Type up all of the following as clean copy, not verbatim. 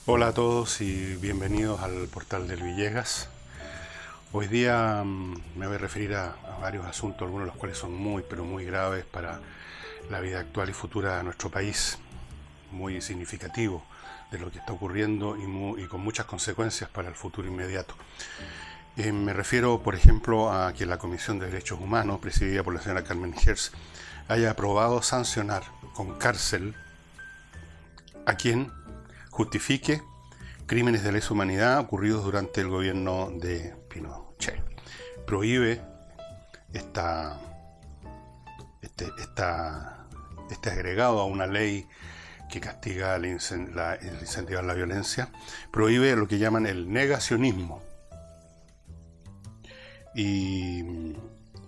Hola a todos y bienvenidos al portal del Villegas. Hoy día me voy a referir a varios asuntos, algunos de los cuales son muy, pero muy graves para la vida actual y futura de nuestro país, muy significativo de lo que está ocurriendo y con muchas consecuencias para el futuro inmediato. Me refiero, por ejemplo, a que la Comisión de Derechos Humanos, presidida por la señora Carmen Hertz, haya aprobado sancionar con cárcel a quien justifique crímenes de lesa humanidad ocurridos durante el gobierno de Pinochet. Prohíbe esta, este, esta, este agregado a una ley que castiga el incentivar la violencia, prohíbe lo que llaman el negacionismo. Y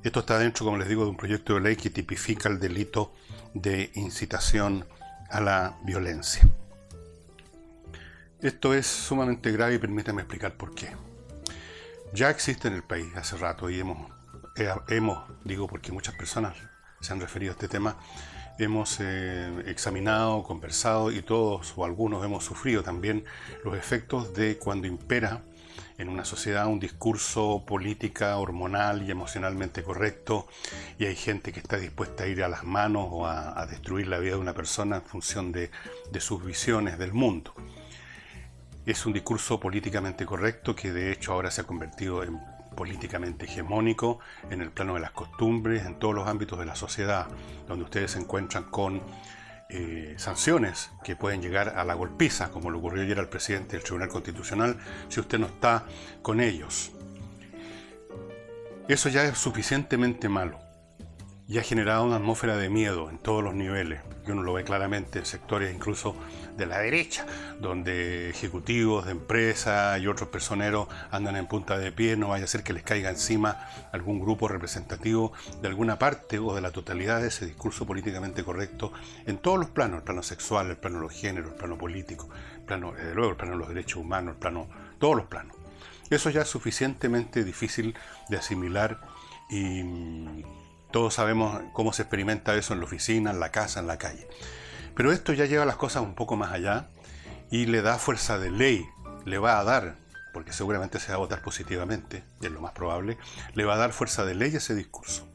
esto está dentro, como les digo, de un proyecto de ley que tipifica el delito de incitación a la violencia. Esto es sumamente grave y permítame explicar por qué. Ya existe en el país hace rato y digo porque muchas personas se han referido a este tema, hemos examinado, conversado y todos o algunos hemos sufrido también los efectos de cuando impera en una sociedad un discurso política, hormonal y emocionalmente correcto, y hay gente que está dispuesta a ir a las manos o a destruir la vida de una persona en función de sus visiones del mundo. Es un discurso políticamente correcto que de hecho ahora se ha convertido en políticamente hegemónico en el plano de las costumbres, en todos los ámbitos de la sociedad, donde ustedes se encuentran con sanciones que pueden llegar a la golpiza, como le ocurrió ayer al presidente del Tribunal Constitucional, si usted no está con ellos. Eso ya es suficientemente malo y ha generado una atmósfera de miedo en todos los niveles, y uno lo ve claramente en sectores incluso de la derecha, donde ejecutivos de empresas y otros personeros andan en punta de pie, no vaya a ser que les caiga encima algún grupo representativo de alguna parte o de la totalidad de ese discurso políticamente correcto en todos los planos, el plano sexual, el plano de los géneros, el plano político, el plano, luego el plano de los derechos humanos, el plano, todos los planos. Eso ya es suficientemente difícil de asimilar y todos sabemos cómo se experimenta eso en la oficina, en la casa, en la calle. Pero esto ya lleva las cosas un poco más allá y le da fuerza de ley, le va a dar, porque seguramente se va a votar positivamente, y es lo más probable, le va a dar fuerza de ley a ese discurso.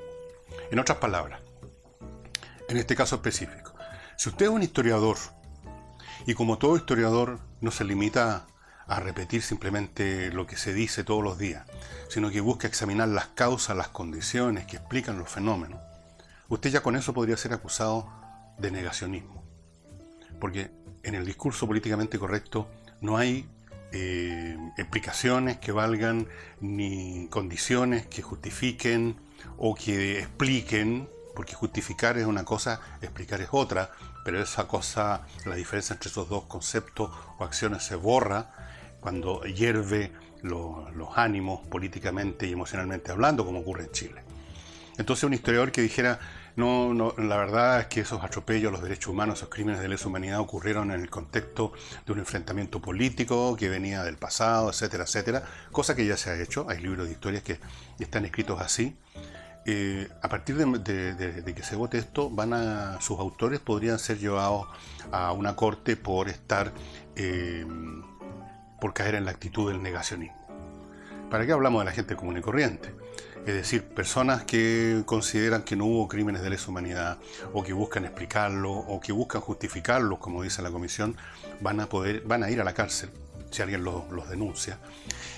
En otras palabras, en este caso específico, si usted es un historiador, y como todo historiador no se limita a repetir simplemente lo que se dice todos los días, sino que busca examinar las causas, las condiciones que explican los fenómenos, usted ya con eso podría ser acusado de negacionismo. Porque en el discurso políticamente correcto no hay explicaciones que valgan ni condiciones que justifiquen o que expliquen, porque justificar es una cosa, explicar es otra, pero esa cosa, la diferencia entre esos dos conceptos o acciones se borra cuando hierve los ánimos políticamente y emocionalmente hablando, como ocurre en Chile. Entonces un historiador que dijera, no, la verdad es que esos atropellos a los derechos humanos, esos crímenes de lesa humanidad ocurrieron en el contexto de un enfrentamiento político que venía del pasado, etcétera, etcétera, cosa que ya se ha hecho, hay libros de historias que están escritos así. A partir de que se vote esto, sus autores podrían ser llevados a una corte por por caer en la actitud del negacionismo. ¿Para qué hablamos de la gente común y corriente? Es decir, personas que consideran que no hubo crímenes de lesa humanidad, o que buscan explicarlo, o que buscan justificarlos, como dice la comisión, van a ir a la cárcel si alguien los denuncia.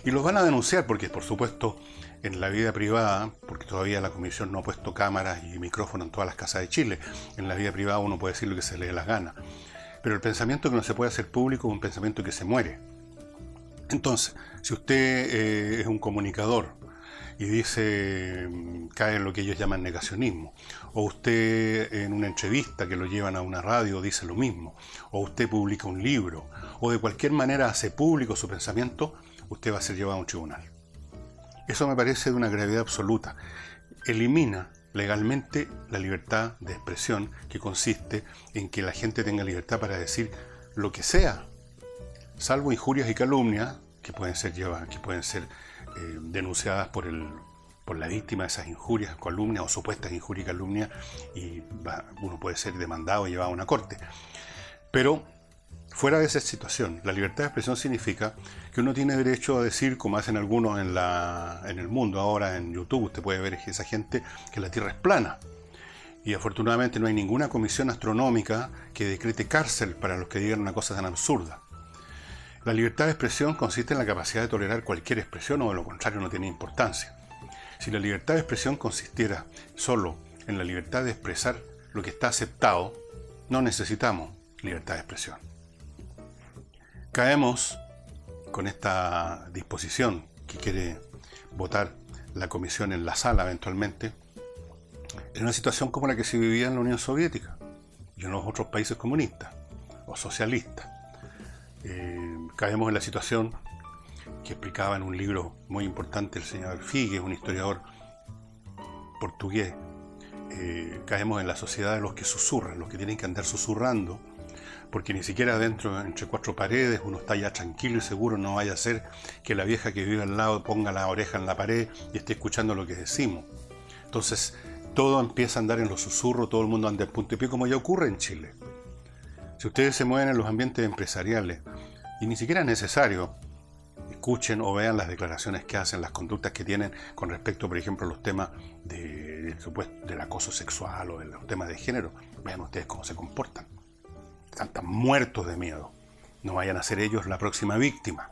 Y los van a denunciar porque, por supuesto, en la vida privada, porque todavía la comisión no ha puesto cámaras y micrófonos en todas las casas de Chile, en la vida privada uno puede decir lo que se le dé las ganas. Pero el pensamiento que no se puede hacer público es un pensamiento que se muere. Entonces, si usted es un comunicador y dice, cae en lo que ellos llaman negacionismo, o usted en una entrevista que lo llevan a una radio dice lo mismo, o usted publica un libro, o de cualquier manera hace público su pensamiento, usted va a ser llevado a un tribunal. Eso me parece de una gravedad absoluta. Elimina legalmente la libertad de expresión, que consiste en que la gente tenga libertad para decir lo que sea, salvo injurias y calumnias que pueden ser denunciadas por la víctima de esas injurias, calumnias o supuestas injurias y calumnias, y uno puede ser demandado y llevado a una corte. Pero Fuera de esa situación, la libertad de expresión significa que uno tiene derecho a decir, como hacen algunos en el mundo ahora, en YouTube, usted puede ver esa gente, que la Tierra es plana. Y afortunadamente no hay ninguna comisión astronómica que decrete cárcel para los que digan una cosa tan absurda. La libertad de expresión consiste en la capacidad de tolerar cualquier expresión, o de lo contrario no tiene importancia. Si la libertad de expresión consistiera solo en la libertad de expresar lo que está aceptado, no necesitamos libertad de expresión. Caemos con esta disposición que quiere votar la comisión en la sala eventualmente, en una situación como la que se vivía en la Unión Soviética y en los otros países comunistas o socialistas. Caemos en la situación que explicaba en un libro muy importante el señor Figue, un historiador portugués. Caemos en la sociedad de los que susurran, los que tienen que andar susurrando, porque ni siquiera dentro, entre cuatro paredes, uno está ya tranquilo y seguro. No vaya a ser que la vieja que vive al lado ponga la oreja en la pared y esté escuchando lo que decimos. Entonces, todo empieza a andar en los susurros, todo el mundo anda en punto y pie, como ya ocurre en Chile. Si ustedes se mueven en los ambientes empresariales, y ni siquiera es necesario, escuchen o vean las declaraciones que hacen, las conductas que tienen con respecto, por ejemplo, a los temas del acoso sexual o de los temas de género. Vean ustedes cómo se comportan. Están tan muertos de miedo. No vayan a ser ellos la próxima víctima.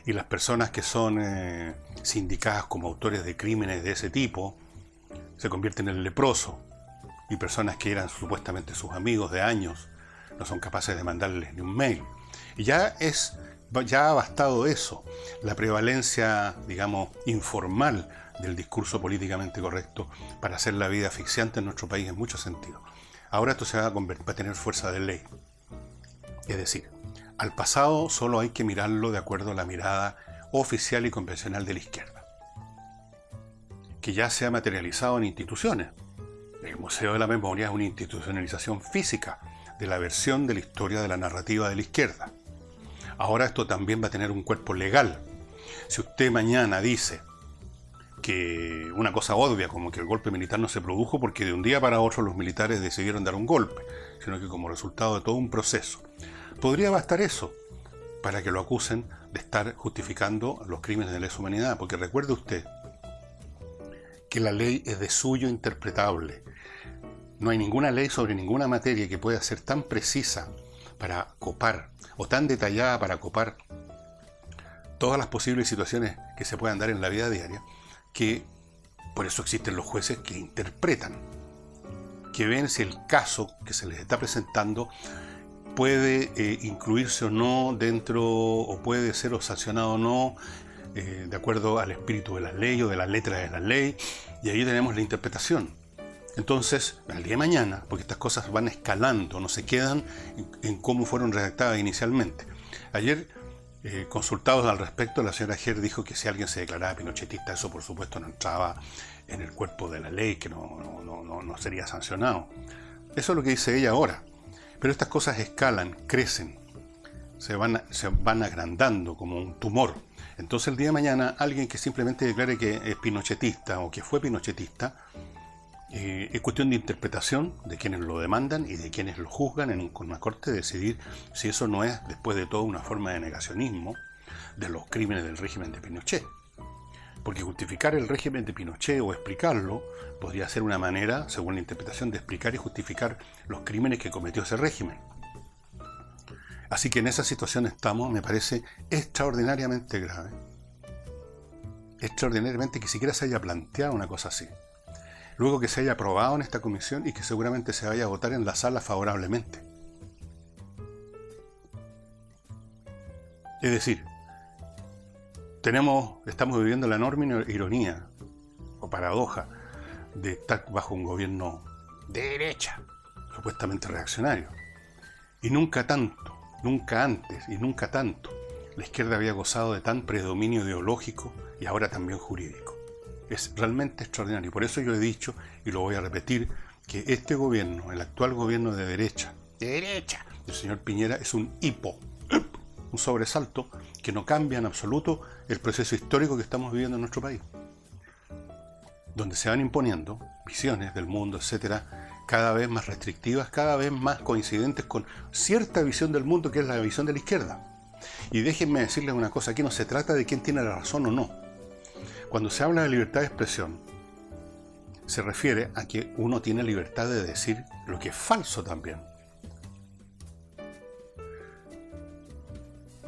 Y las personas que son sindicadas como autores de crímenes de ese tipo se convierten en el leproso. Y personas que eran supuestamente sus amigos de años no son capaces de mandarles ni un mail. Y ya ha bastado eso. La prevalencia, digamos, informal del discurso políticamente correcto para hacer la vida asfixiante en nuestro país en muchos sentidos. Ahora esto va a tener fuerza de ley. Es decir, al pasado solo hay que mirarlo de acuerdo a la mirada oficial y convencional de la izquierda, que ya se ha materializado en instituciones. El Museo de la Memoria es una institucionalización física de la versión de la historia de la narrativa de la izquierda. Ahora esto también va a tener un cuerpo legal. Si usted mañana dice que una cosa obvia, como que el golpe militar no se produjo porque de un día para otro los militares decidieron dar un golpe, sino que como resultado de todo un proceso, podría bastar eso para que lo acusen de estar justificando los crímenes de lesa humanidad. Porque recuerde usted que la ley es de suyo interpretable. No hay ninguna ley sobre ninguna materia que pueda ser tan precisa para copar, o tan detallada para copar todas las posibles situaciones que se puedan dar en la vida diaria, que por eso existen los jueces que interpretan, que ven si el caso que se les está presentando puede incluirse o no dentro, o puede ser o sancionado o no, de acuerdo al espíritu de la ley o de la letra de la ley, y ahí tenemos la interpretación. Entonces, al día de mañana, porque estas cosas van escalando, no se quedan en cómo fueron redactadas inicialmente. Ayer, consultados al respecto, la señora Ger dijo que si alguien se declaraba pinochetista, eso por supuesto no entraba en el cuerpo de la ley, que no sería sancionado. Eso es lo que dice ella ahora. Pero estas cosas escalan, crecen, se van agrandando como un tumor. Entonces el día de mañana, alguien que simplemente declare que es pinochetista o que fue pinochetista, es cuestión de interpretación de quienes lo demandan y de quienes lo juzgan con una corte, decidir si eso no es, después de todo, una forma de negacionismo de los crímenes del régimen de Pinochet. Porque justificar el régimen de Pinochet o explicarlo podría ser una manera, según la interpretación, de explicar y justificar los crímenes que cometió ese régimen. Así que en esa situación estamos, me parece extraordinariamente grave. Extraordinariamente que siquiera se haya planteado una cosa así. Luego que se haya aprobado en esta comisión y que seguramente se vaya a votar en la sala favorablemente. Es decir, estamos viviendo la enorme ironía o paradoja de estar bajo un gobierno de derecha, supuestamente reaccionario. Y nunca antes y nunca tanto, la izquierda había gozado de tan predominio ideológico y ahora también jurídico. Es realmente extraordinario. Por eso yo he dicho, y lo voy a repetir, que este gobierno, el actual gobierno de derecha, del señor Piñera, es un hipo, un sobresalto que no cambia en absoluto el proceso histórico que estamos viviendo en nuestro país, donde se van imponiendo visiones del mundo, etcétera, cada vez más restrictivas, cada vez más coincidentes con cierta visión del mundo que es la visión de la izquierda. Y déjenme decirles una cosa, aquí no se trata de quién tiene la razón o no. Cuando se habla de libertad de expresión, se refiere a que uno tiene libertad de decir lo que es falso también.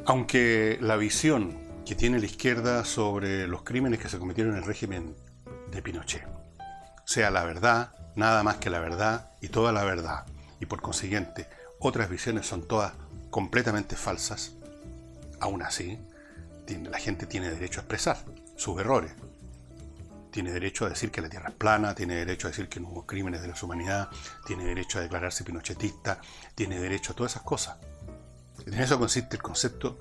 Aunque la visión que tiene la izquierda sobre los crímenes que se cometieron en el régimen de Pinochet sea la verdad, nada más que la verdad y toda la verdad, y por consiguiente otras visiones son todas completamente falsas, aún así la gente tiene derecho a expresar sus errores. Tiene derecho a decir que la Tierra es plana, tiene derecho a decir que no hubo crímenes de la humanidad, tiene derecho a declararse pinochetista, tiene derecho a todas esas cosas. En eso consiste el concepto,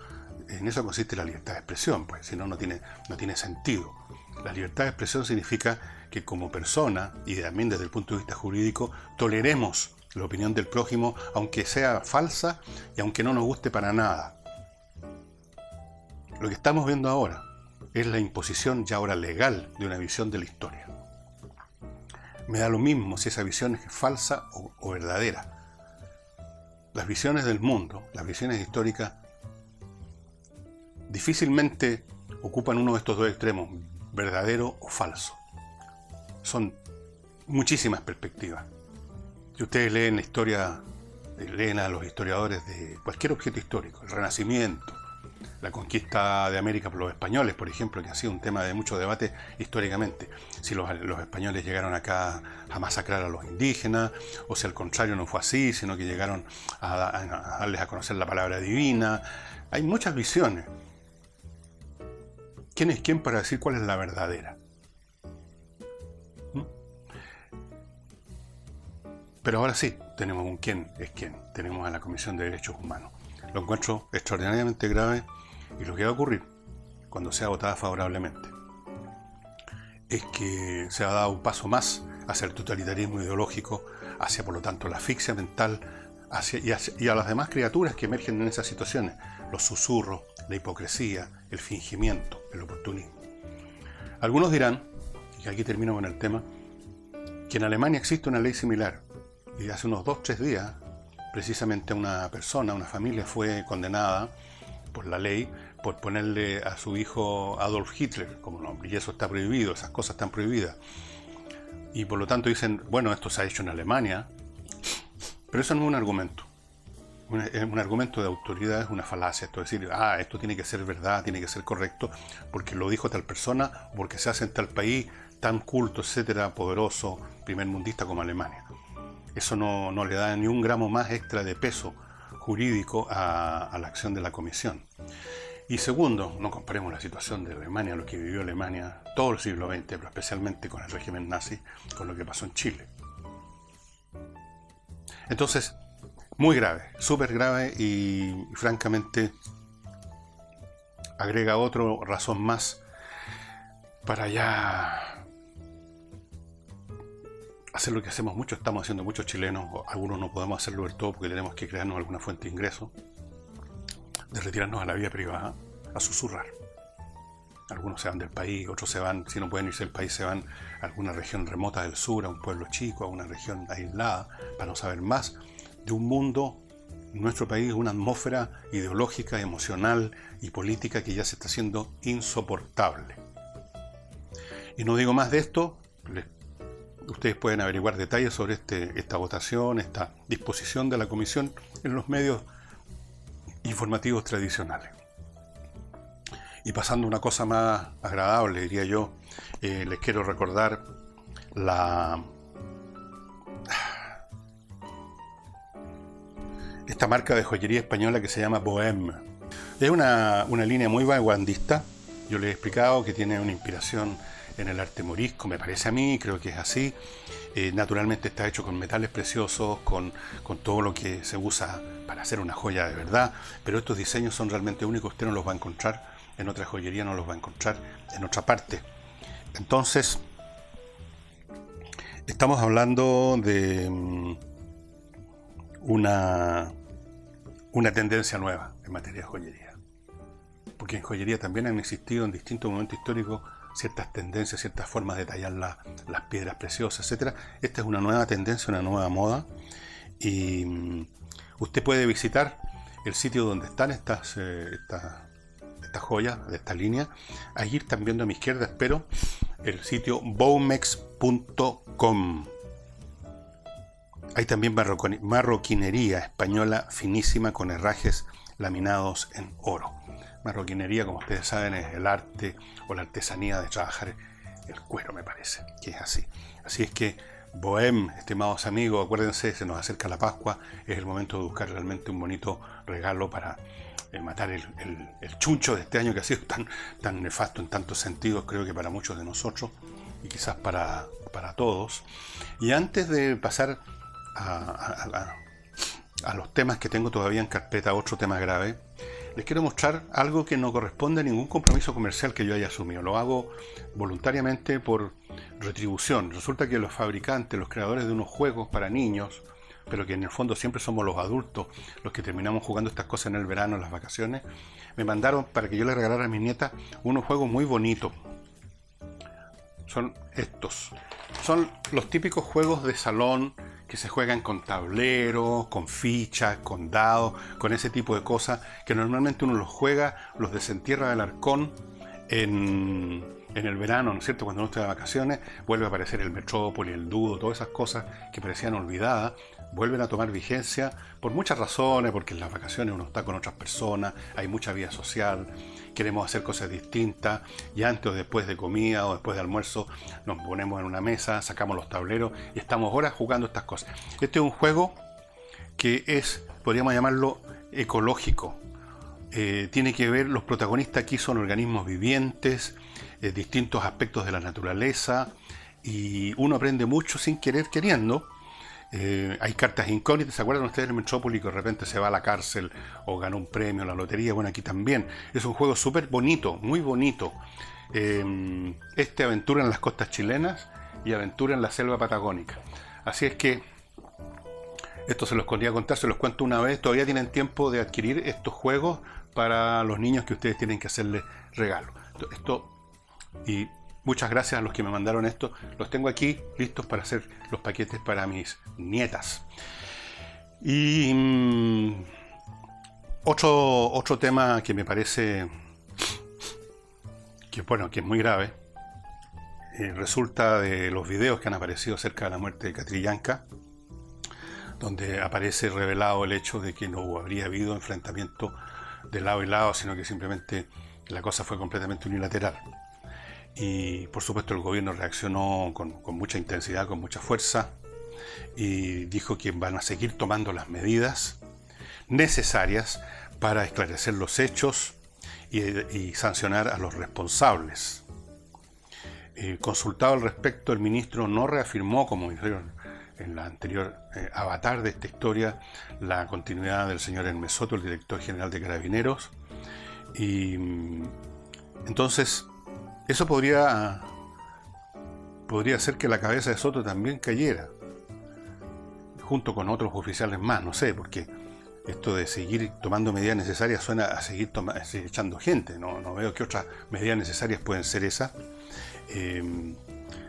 en eso consiste la libertad de expresión, pues si no, no tiene sentido. La libertad de expresión significa que como persona, y también desde el punto de vista jurídico, toleremos la opinión del prójimo, aunque sea falsa y aunque no nos guste para nada. Lo que estamos viendo ahora es la imposición ya ahora legal de una visión de la historia. Me da lo mismo si esa visión es falsa o verdadera. Las visiones del mundo, las visiones históricas, difícilmente ocupan uno de estos dos extremos, verdadero o falso. Son muchísimas perspectivas. Si ustedes leen la historia, leen a los historiadores de cualquier objeto histórico, el Renacimiento, la conquista de América por los españoles, por ejemplo, que ha sido un tema de mucho debate históricamente, si los españoles llegaron acá a masacrar a los indígenas, o si al contrario no fue así, sino que llegaron a darles a conocer la palabra divina. Hay muchas visiones. ¿Quién es quién para decir cuál es la verdadera? Pero ahora sí, tenemos un quién es quién. Tenemos a la Comisión de Derechos Humanos. Lo encuentro extraordinariamente grave, y lo que va a ocurrir cuando sea votada favorablemente es que se ha dado un paso más hacia el totalitarismo ideológico, hacia por lo tanto la asfixia mental, y a las demás criaturas que emergen en esas situaciones, los susurros, la hipocresía, el fingimiento, el oportunismo. Algunos dirán, y aquí termino con el tema, que en Alemania existe una ley similar, y hace unos 2-3 días precisamente una persona, una familia fue condenada por la ley por ponerle a su hijo Adolf Hitler como nombre, y eso está prohibido, esas cosas están prohibidas. Y por lo tanto dicen, bueno, esto se ha hecho en Alemania, pero eso no es un argumento. Es un argumento de autoridad, es una falacia. Esto es decir, esto tiene que ser verdad, tiene que ser correcto, porque lo dijo tal persona, o porque se hace en tal país tan culto, etcétera, poderoso, primermundista como Alemania. Eso no le da ni un gramo más extra de peso jurídico a la acción de la comisión. Y segundo, no comparemos la situación de Alemania, lo que vivió Alemania todo el siglo XX, pero especialmente con el régimen nazi, con lo que pasó en Chile. Entonces, muy grave, súper grave, y francamente agrega otra razón más para ya hacer lo que hacemos muchos, estamos haciendo muchos chilenos, algunos no podemos hacerlo del todo porque tenemos que crearnos alguna fuente de ingreso, de retirarnos a la vida privada, a susurrar. Algunos se van del país, otros se van, si no pueden irse del país, se van a alguna región remota del sur, a un pueblo chico, a una región aislada, para no saber más de un mundo, en nuestro país, una atmósfera ideológica, emocional y política que ya se está haciendo insoportable. Y no digo más de esto, ustedes pueden averiguar detalles sobre esta votación, esta disposición de la comisión en los medios informativos tradicionales. Y pasando a una cosa más agradable, diría yo, les quiero recordar esta marca de joyería española que se llama Bohème. Es una línea muy vanguardista. Yo les he explicado que tiene una inspiración en el arte morisco, me parece a mí, creo que es así. Naturalmente está hecho con metales preciosos, con todo lo que se usa para hacer una joya de verdad, pero estos diseños son realmente únicos, usted no los va a encontrar en otra joyería, no los va a encontrar en otra parte. Entonces, estamos hablando de una tendencia nueva en materia de joyería, porque en joyería también han existido en distintos momentos históricos ciertas tendencias, ciertas formas de tallar las piedras preciosas, etcétera. Esta es una nueva tendencia, una nueva moda, y usted puede visitar el sitio donde están estas joyas de esta línea. Allí están viendo a mi izquierda, espero, el sitio bowmex.com. Hay también marroquinería española finísima con herrajes laminados en oro. Marroquinería, como ustedes saben, es el arte o la artesanía de trabajar el cuero, me parece, que es así. Así es que, Bohem, estimados amigos, acuérdense, se nos acerca la Pascua, es el momento de buscar realmente un bonito regalo para matar el chuncho de este año, que ha sido tan nefasto en tantos sentidos, creo que para muchos de nosotros, y quizás para todos. Y antes de pasar a los temas que tengo todavía en carpeta, otro tema grave, les quiero mostrar algo que no corresponde a ningún compromiso comercial que yo haya asumido. Lo hago voluntariamente por retribución. Resulta que los fabricantes, los creadores de unos juegos para niños, pero que en el fondo siempre somos los adultos los que terminamos jugando estas cosas en el verano, en las vacaciones, me mandaron para que yo les regalara a mis nietas unos juegos muy bonitos. Son estos. Son los típicos juegos de salón que se juegan con tableros, con fichas, con dados, con ese tipo de cosas, que normalmente uno los juega, los desentierra del arcón en el verano, ¿no es cierto? Cuando uno está de vacaciones, vuelve a aparecer el Metrópoli, el Dudo, todas esas cosas que parecían olvidadas, vuelven a tomar vigencia por muchas razones, porque en las vacaciones uno está con otras personas, hay mucha vida social, queremos hacer cosas distintas, y antes o después de comida o después de almuerzo nos ponemos en una mesa, sacamos los tableros y estamos horas jugando estas cosas. Este es un juego que es, podríamos llamarlo, ecológico. Tiene que ver, los protagonistas aquí son organismos vivientes, distintos aspectos de la naturaleza, y uno aprende mucho sin querer queriendo. Hay cartas incógnitas. ¿Se acuerdan ustedes del Metrópoli que de repente se va a la cárcel o ganó un premio, la lotería? Bueno, aquí también. Es un juego súper bonito, muy bonito. Aventura en las costas chilenas y aventura en la selva patagónica. Así es que esto se los quería contar, se los cuento una vez. Todavía tienen tiempo de adquirir estos juegos para los niños que ustedes tienen que hacerles regalo. Y muchas gracias a los que me mandaron esto. Los tengo aquí listos para hacer los paquetes para mis nietas. Y otro tema que me parece que es muy grave, resulta de los videos que han aparecido acerca de la muerte de Catrillanca, donde aparece revelado el hecho de que no habría habido enfrentamiento de lado y lado, sino que simplemente la cosa fue completamente unilateral. Y por supuesto el gobierno reaccionó con mucha intensidad, con mucha fuerza, y dijo que van a seguir tomando las medidas necesarias para esclarecer los hechos y sancionar a los responsables. Consultado al respecto, el ministro no reafirmó, como dijeron en la anterior avatar de esta historia, la continuidad del señor Hermes Soto, el director general de Carabineros, y entonces eso podría hacer que la cabeza de Soto también cayera, junto con otros oficiales más, no sé, porque esto de seguir tomando medidas necesarias suena a seguir echando gente, no veo qué otras medidas necesarias pueden ser esas.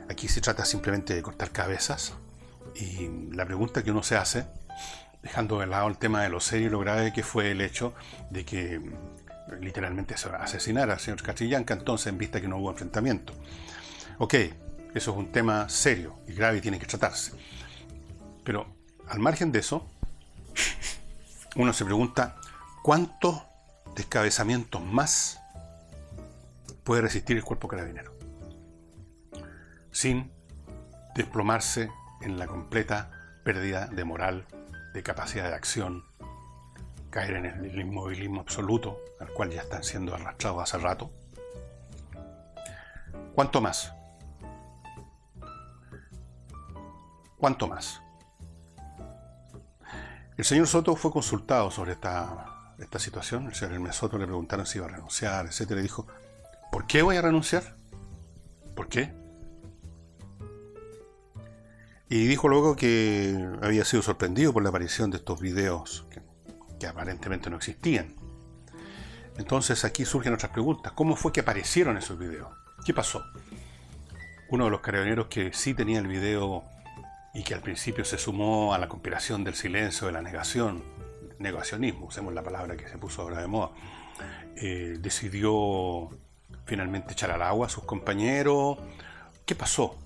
Aquí se trata simplemente de cortar cabezas, y la pregunta que uno se hace, dejando de lado el tema de lo serio y lo grave que fue el hecho de que literalmente se asesinara al señor Catrillanca, entonces, en vista que no hubo enfrentamiento. Ok, eso es un tema serio y grave y tiene que tratarse. Pero al margen de eso, uno se pregunta cuántos descabezamientos más puede resistir el cuerpo carabinero sin desplomarse en la completa pérdida de moral, de capacidad de acción, caer en el inmovilismo absoluto al cual ya están siendo arrastrados hace rato. ¿Cuánto más? ¿Cuánto más? El señor Soto fue consultado sobre esta situación. El señor Hermes Soto le preguntaron si iba a renunciar, etcétera, y dijo: ¿por qué voy a renunciar? ¿Por qué? Y dijo luego que había sido sorprendido por la aparición de estos videos que aparentemente no existían. Entonces aquí surgen otras preguntas. ¿Cómo fue que aparecieron esos videos? ¿Qué pasó? Uno de los carabineros que sí tenía el video y que al principio se sumó a la conspiración del silencio, de la negación, negacionismo, usemos la palabra que se puso ahora de moda, decidió finalmente echar al agua a sus compañeros. ¿Qué pasó?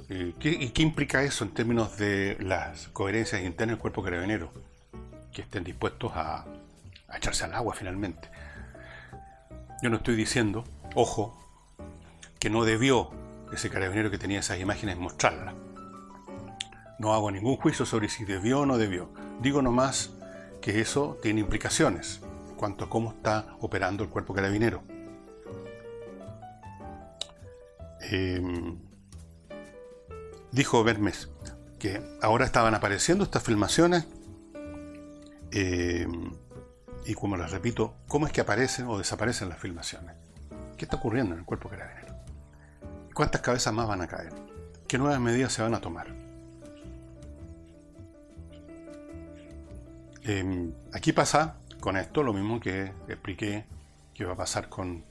¿Y qué implica eso en términos de las coherencias internas del cuerpo carabinero? Que estén dispuestos a echarse al agua finalmente. Yo no estoy diciendo, ojo, que no debió ese carabinero que tenía esas imágenes mostrarlas. No hago ningún juicio sobre si debió o no debió. Digo nomás que eso tiene implicaciones en cuanto a cómo está operando el cuerpo carabinero. Dijo Bermes que ahora estaban apareciendo estas filmaciones y como les repito, ¿cómo es que aparecen o desaparecen las filmaciones? ¿Qué está ocurriendo en el cuerpo carabinero? ¿Cuántas cabezas más van a caer? ¿Qué nuevas medidas se van a tomar? Aquí pasa con esto lo mismo que expliqué que va a pasar con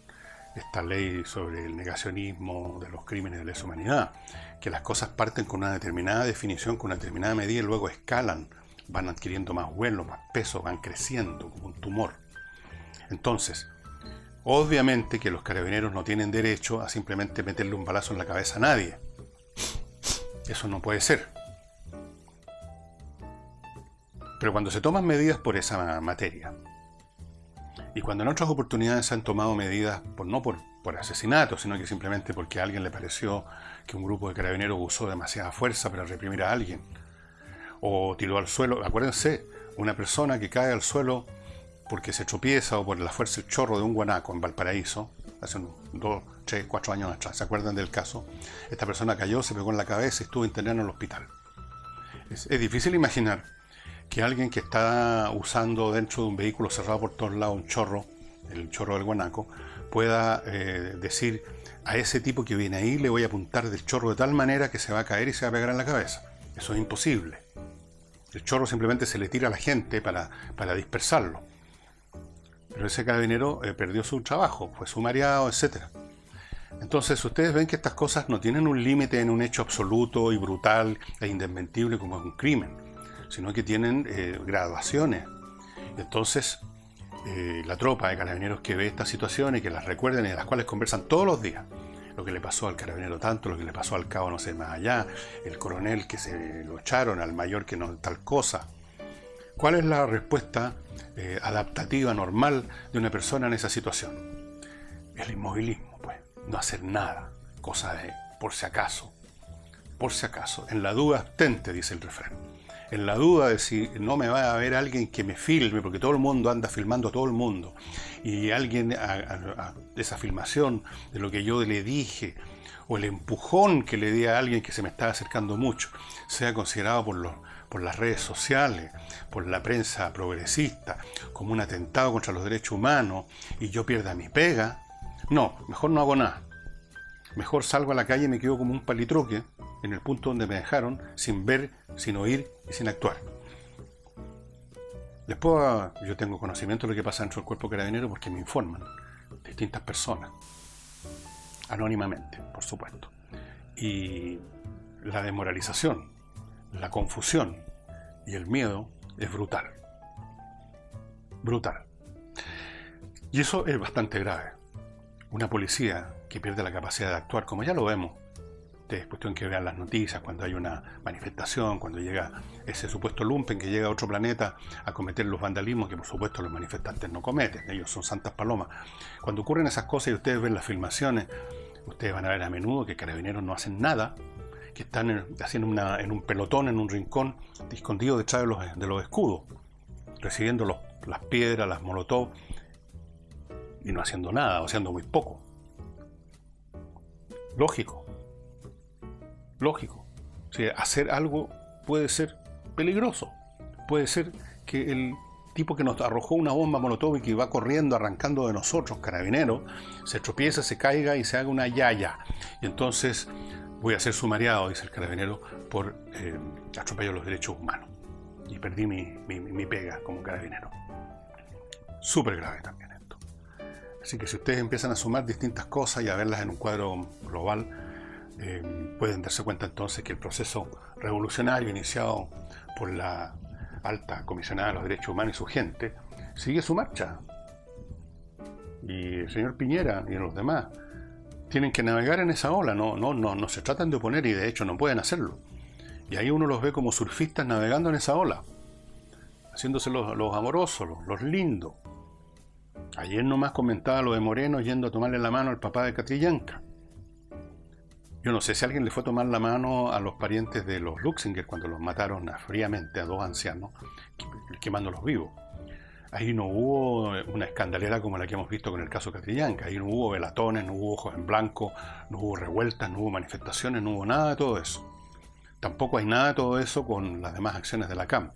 esta ley sobre el negacionismo de los crímenes de lesa humanidad, que las cosas parten con una determinada definición, con una determinada medida y luego escalan, van adquiriendo más vuelo, más peso, van creciendo como un tumor. Entonces, obviamente que los carabineros no tienen derecho a simplemente meterle un balazo en la cabeza a nadie. Eso no puede ser. Pero cuando se toman medidas por esa materia, y cuando en otras oportunidades se han tomado medidas no por asesinato, sino que simplemente porque a alguien le pareció que un grupo de carabineros usó demasiada fuerza para reprimir a alguien, o tiró al suelo, acuérdense, una persona que cae al suelo porque se tropieza o por la fuerza del chorro de un guanaco en Valparaíso, hace 2, 3, 4 años atrás, ¿se acuerdan del caso? Esta persona cayó, se pegó en la cabeza y estuvo internado en el hospital. Es difícil imaginar que alguien que está usando dentro de un vehículo cerrado por todos lados un chorro, el chorro del guanaco, pueda decir a ese tipo que viene ahí le voy a apuntar del chorro de tal manera que se va a caer y se va a pegar en la cabeza. Eso es imposible. El chorro simplemente se le tira a la gente para dispersarlo. Pero ese carabinero perdió su trabajo, fue sumariado, etc. Entonces ustedes ven que estas cosas no tienen un límite en un hecho absoluto y brutal e indesmentible como es un crimen, sino que tienen graduaciones. Entonces, la tropa de carabineros que ve estas situaciones, que las recuerdan y de las cuales conversan todos los días, lo que le pasó al carabinero tanto, lo que le pasó al cabo no sé más allá, el coronel que se lo echaron, al mayor que no tal cosa. ¿Cuál es la respuesta adaptativa, normal de una persona en esa situación? El inmovilismo, pues, no hacer nada, cosa de por si acaso, en la duda abstente, dice el refrán. En la duda de si no me va a haber alguien que me filme, porque todo el mundo anda filmando a todo el mundo, y alguien a esa filmación de lo que yo le dije, o el empujón que le di a alguien que se me estaba acercando mucho, sea considerado por las redes sociales, por la prensa progresista, como un atentado contra los derechos humanos, y yo pierda mi pega, no, mejor no hago nada. Mejor salgo a la calle y me quedo como un palitroque en el punto donde me dejaron, sin ver, sin oír y sin actuar. Después yo tengo conocimiento de lo que pasa dentro del cuerpo carabinero porque me informan distintas personas, anónimamente, por supuesto. Y la desmoralización, la confusión y el miedo es brutal. Brutal. Y eso es bastante grave. Una policía que pierde la capacidad de actuar, como ya lo vemos, es cuestión que vean las noticias cuando hay una manifestación, cuando llega ese supuesto lumpen que llega a otro planeta a cometer los vandalismos que por supuesto los manifestantes no cometen, ellos son santas palomas. Cuando ocurren esas cosas y ustedes ven las filmaciones, ustedes van a ver a menudo que carabineros no hacen nada, que están haciendo en un pelotón, en un rincón, escondidos detrás de los escudos, recibiendo las piedras, las molotov, y no haciendo nada, o haciendo muy poco. Lógico. O sea, hacer algo puede ser peligroso. Puede ser que el tipo que nos arrojó una bomba molotov y que va corriendo, arrancando de nosotros, carabineros, se tropieza, se caiga y se haga una yaya. Y entonces voy a ser sumariado, dice el carabinero, por atropello a los derechos humanos. Y perdí mi pega como carabinero. Súper grave también esto. Así que si ustedes empiezan a sumar distintas cosas y a verlas en un cuadro global, pueden darse cuenta entonces que el proceso revolucionario iniciado por la alta comisionada de los derechos humanos y su gente sigue su marcha. Y el señor Piñera y los demás tienen que navegar en esa ola, no se tratan de oponer y de hecho no pueden hacerlo. Y ahí uno los ve como surfistas navegando en esa ola, haciéndose los amorosos, los lindos. Ayer nomás comentaba lo de Moreno yendo a tomarle la mano al papá de Catrillanca. Yo no sé si alguien le fue a tomar la mano a los parientes de los Luxinger cuando los mataron fríamente a dos ancianos, quemándolos vivos. Ahí no hubo una escandalera como la que hemos visto con el caso Catrillanca. Ahí no hubo velatones, no hubo ojos en blanco, no hubo revueltas, no hubo manifestaciones, no hubo nada de todo eso. Tampoco hay nada de todo eso con las demás acciones de la CAM.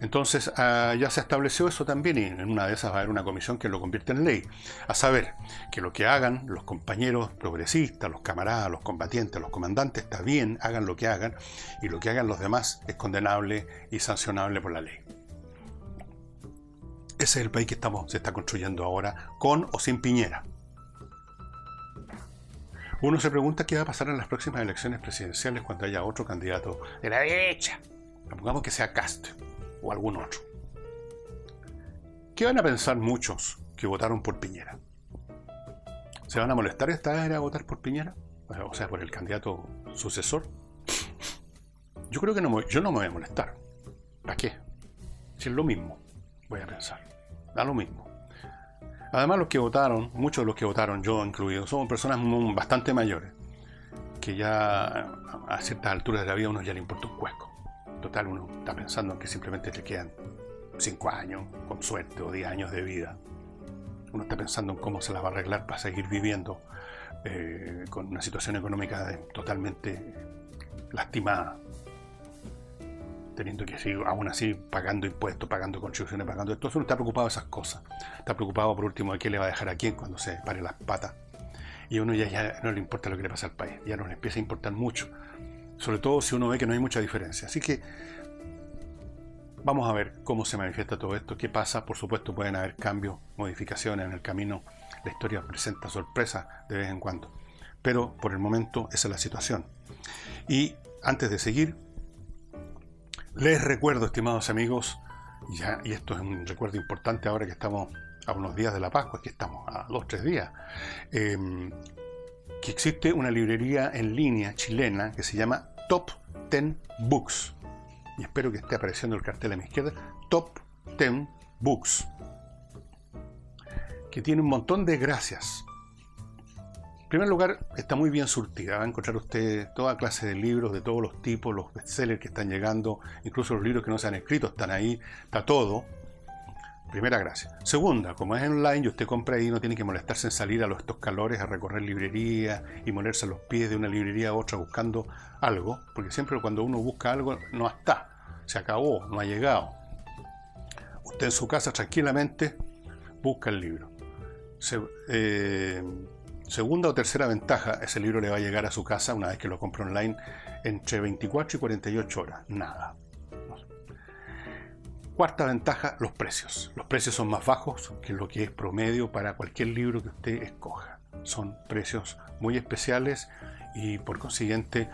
Entonces ya se estableció eso también y en una de esas va a haber una comisión que lo convierte en ley. A saber, que lo que hagan los compañeros progresistas, los camaradas, los combatientes, los comandantes, está bien, hagan lo que hagan, y lo que hagan los demás es condenable y sancionable por la ley. Ese es el país que se está construyendo ahora, con o sin Piñera. Uno se pregunta qué va a pasar en las próximas elecciones presidenciales cuando haya otro candidato de la derecha. Supongamos que sea Kast o algún otro. ¿Qué van a pensar muchos que votaron por Piñera? ¿Se van a molestar esta vez a votar por Piñera? O sea, por el candidato sucesor. Yo creo que yo no me voy a molestar. ¿Para qué? Si es lo mismo, voy a pensar. Da lo mismo. Además, los que votaron, muchos de los que votaron, yo incluido, son personas bastante mayores, que ya a ciertas alturas de la vida a uno ya le importa un cuesco. Total, uno está pensando en que simplemente le quedan 5 años, con suerte, o 10 años de vida. Uno está pensando en cómo se las va a arreglar para seguir viviendo con una situación económica totalmente lastimada, teniendo que seguir aún así pagando impuestos, pagando contribuciones, pagando esto. Uno está preocupado de esas cosas. Está preocupado por último de qué le va a dejar a quién cuando se pare las patas. Y a uno ya no le importa lo que le pasa al país, ya no le empieza a importar mucho. Sobre todo si uno ve que no hay mucha diferencia. Así que vamos a ver cómo se manifiesta todo esto, qué pasa. Por supuesto pueden haber cambios, modificaciones en el camino. La historia presenta sorpresas de vez en cuando. Pero por el momento esa es la situación. Y antes de seguir, les recuerdo, estimados amigos, y esto es un recuerdo importante ahora que estamos a unos días de la Pascua, que estamos a 2-3 días, que existe una librería en línea chilena que se llama Top 10 Books. Y espero que esté apareciendo el cartel a mi izquierda. Top 10 Books. Que tiene un montón de gracias. En primer lugar, está muy bien surtida. Va a encontrar usted toda clase de libros de todos los tipos, los bestsellers que están llegando, incluso los libros que no se han escrito están ahí, está todo. Primera gracia. Segunda, como es online y usted compra ahí, no tiene que molestarse en salir a estos calores a recorrer librerías y molerse a los pies de una librería a otra buscando algo, porque siempre cuando uno busca algo no está, se acabó, no ha llegado. Usted en su casa tranquilamente busca el libro. Segunda o tercera ventaja, ese libro le va a llegar a su casa una vez que lo compre online entre 24 y 48 horas. Nada. Cuarta ventaja, los precios. Los precios son más bajos que lo que es promedio para cualquier libro que usted escoja. Son precios muy especiales y por consiguiente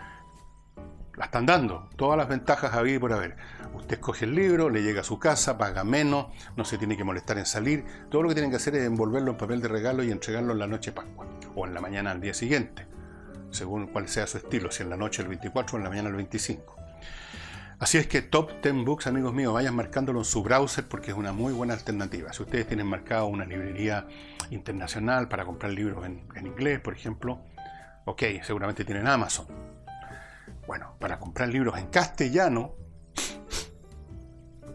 la están dando. Todas las ventajas había y por haber. Usted escoge el libro, le llega a su casa, paga menos, no se tiene que molestar en salir. Todo lo que tienen que hacer es envolverlo en papel de regalo y entregarlo en la noche de Pascua o en la mañana al día siguiente, según cuál sea su estilo, si en la noche el 24 o en la mañana el 25. Así es que Top 10 Books, amigos míos, vayan marcándolo en su browser porque es una muy buena alternativa. Si ustedes tienen marcado una librería internacional para comprar libros en inglés, por ejemplo, ok, seguramente tienen Amazon. Bueno, para comprar libros en castellano,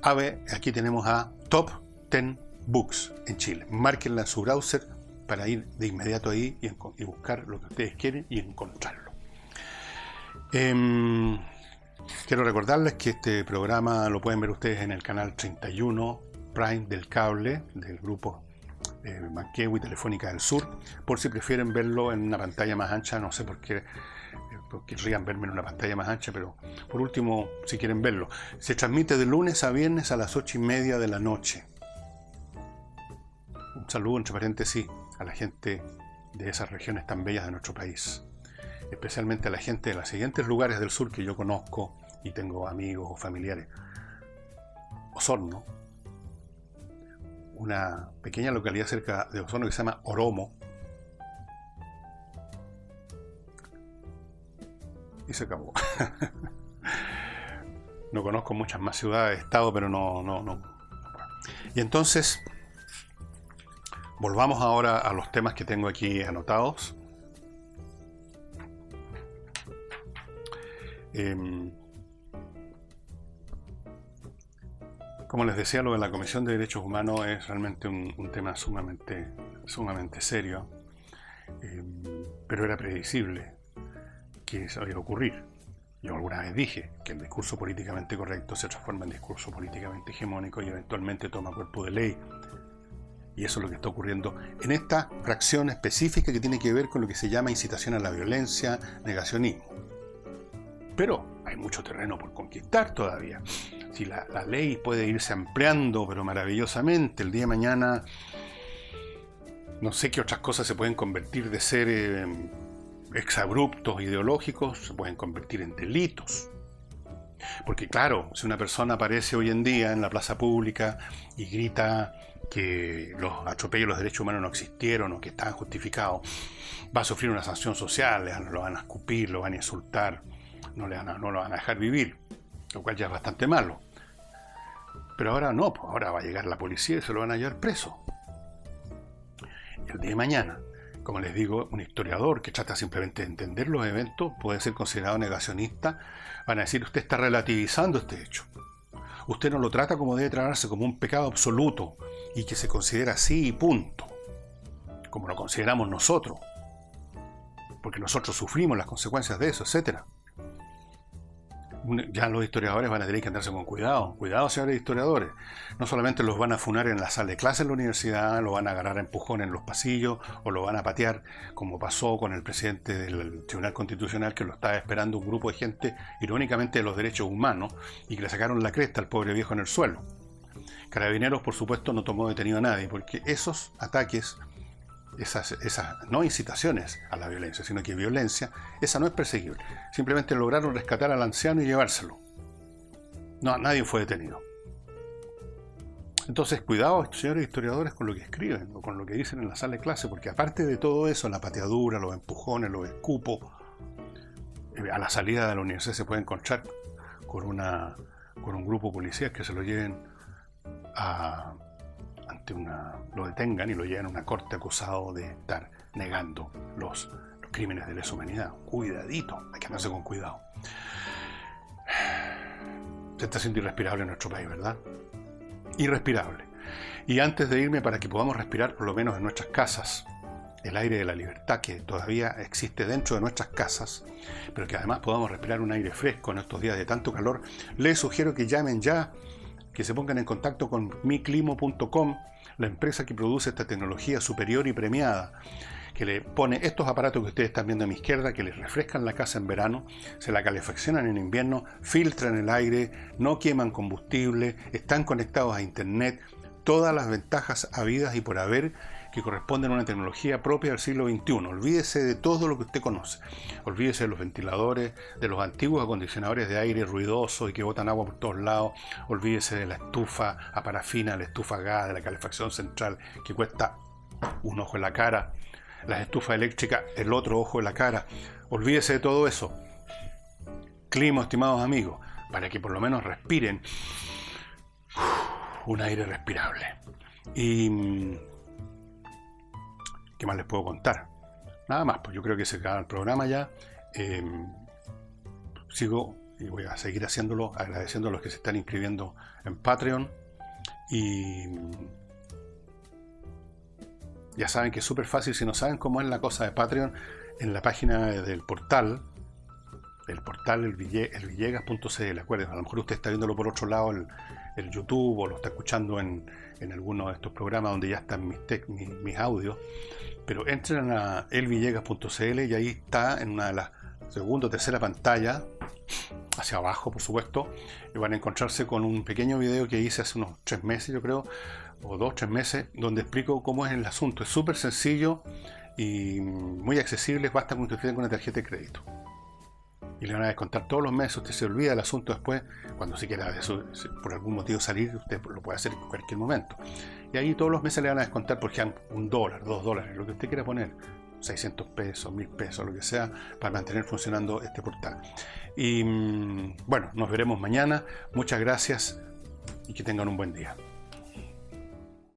a ver, aquí tenemos a Top 10 Books en Chile. Márquenla en su browser para ir de inmediato ahí y buscar lo que ustedes quieren y encontrarlo. Quiero recordarles que este programa lo pueden ver ustedes en el canal 31 Prime del cable del grupo Manquehue Telefónica del Sur, por si prefieren verlo en una pantalla más ancha. No sé por qué querrían verme en una pantalla más ancha, pero por último, si quieren verlo, se transmite de lunes a viernes a las 8:30 de la noche. Un saludo, entre paréntesis, a la gente de esas regiones tan bellas de nuestro país, especialmente a la gente de los siguientes lugares del sur que yo conozco y tengo amigos o familiares. Osorno, una pequeña localidad cerca de Osorno que se llama Oromo, y se acabó. No conozco muchas más ciudades, estado, pero no. Y entonces, volvamos ahora a los temas que tengo aquí anotados. Como les decía, lo de la Comisión de Derechos Humanos es realmente un tema sumamente serio, pero era previsible que eso iba a ocurrir. Yo alguna vez dije que el discurso políticamente correcto se transforma en discurso políticamente hegemónico y eventualmente toma cuerpo de ley. Y eso es lo que está ocurriendo en esta fracción específica que tiene que ver con lo que se llama incitación a la violencia, negacionismo. Pero hay mucho terreno por conquistar todavía. Si la ley puede irse ampliando, pero maravillosamente, el día de mañana no sé qué otras cosas se pueden convertir de ser exabruptos ideológicos, se pueden convertir en delitos. Porque claro, si una persona aparece hoy en día en la plaza pública y grita que los atropellos a los derechos humanos no existieron o que estaban justificados, va a sufrir una sanción social, lo van a escupir, lo van a insultar, no lo van a dejar vivir, lo cual ya es bastante malo. Pero ahora no, pues ahora va a llegar la policía y se lo van a llevar preso. Y el día de mañana, como les digo, un historiador que trata simplemente de entender los eventos puede ser considerado negacionista. Van a decir, usted está relativizando este hecho. Usted no lo trata como debe tratarse, como un pecado absoluto y que se considera así y punto. Como lo consideramos nosotros. Porque nosotros sufrimos las consecuencias de eso, etcétera. Ya los historiadores van a tener que andarse con cuidado. Cuidado, señores historiadores. No solamente los van a funar en la sala de clase en la universidad, lo van a agarrar a empujones en los pasillos o lo van a patear, como pasó con el presidente del Tribunal Constitucional, que lo estaba esperando un grupo de gente, irónicamente de los derechos humanos, y que le sacaron la cresta al pobre viejo en el suelo. Carabineros, por supuesto, no tomó detenido a nadie, porque esos ataques, esas no incitaciones a la violencia, sino que violencia, esa no es perseguible. Simplemente lograron rescatar al anciano y llevárselo. No, nadie fue detenido. Entonces, cuidado, señores historiadores, con lo que escriben o con lo que dicen en la sala de clase, porque aparte de todo eso, la pateadura, los empujones, los escupos, a la salida de la universidad se puede encontrar con un grupo de policías que se lo lleven lo detengan y lo llevan a una corte acusado de estar negando los crímenes de lesa humanidad. Cuidadito, hay que andarse con cuidado. Se está haciendo irrespirable en nuestro país, ¿verdad? Irrespirable. Y antes de irme, para que podamos respirar por lo menos en nuestras casas, el aire de la libertad que todavía existe dentro de nuestras casas, pero que además podamos respirar un aire fresco en estos días de tanto calor, les sugiero que llamen ya, que se pongan en contacto con miclimo.com, la empresa que produce esta tecnología superior y premiada, que le pone estos aparatos que ustedes están viendo a mi izquierda, que les refrescan la casa en verano, se la calefaccionan en invierno, filtran el aire, no queman combustible, están conectados a internet, todas las ventajas habidas y por haber que corresponden a una tecnología propia del siglo XXI. Olvídese de todo lo que usted conoce. Olvídese de los ventiladores, de los antiguos acondicionadores de aire ruidosos y que botan agua por todos lados. Olvídese de la estufa a parafina, la estufa a gas, de la calefacción central que cuesta un ojo en la cara. Las estufas eléctricas, el otro ojo en la cara. Olvídese de todo eso. Clima, estimados amigos, para que por lo menos respiren un aire respirable. Y ¿qué más les puedo contar? Nada más, pues yo creo que se acaba el programa ya. Sigo y voy a seguir haciéndolo, agradeciendo a los que se están inscribiendo en Patreon. Y ya saben que es súper fácil. Si no saben cómo es la cosa de Patreon, en la página del portal, elvillegas.cl. Acuérdense, a lo mejor usted está viéndolo por otro lado, el YouTube, o lo está escuchando en alguno de estos programas donde ya están mis audios, pero entren a elvillegas.cl y ahí está en una de las segunda o tercera pantalla hacia abajo, por supuesto, y van a encontrarse con un pequeño video que hice hace unos 3 meses, yo creo, o 2 o 3 meses, donde explico cómo es el asunto. Es súper sencillo y muy accesible, basta con que usted tenga una tarjeta de crédito. Y le van a descontar todos los meses, usted se olvida del asunto después, cuando se quiera por algún motivo salir, usted lo puede hacer en cualquier momento. Y ahí todos los meses le van a descontar, por ejemplo, $1, $2, lo que usted quiera poner, 600 pesos, 1000 pesos, lo que sea, para mantener funcionando este portal. Y bueno, nos veremos mañana. Muchas gracias y que tengan un buen día.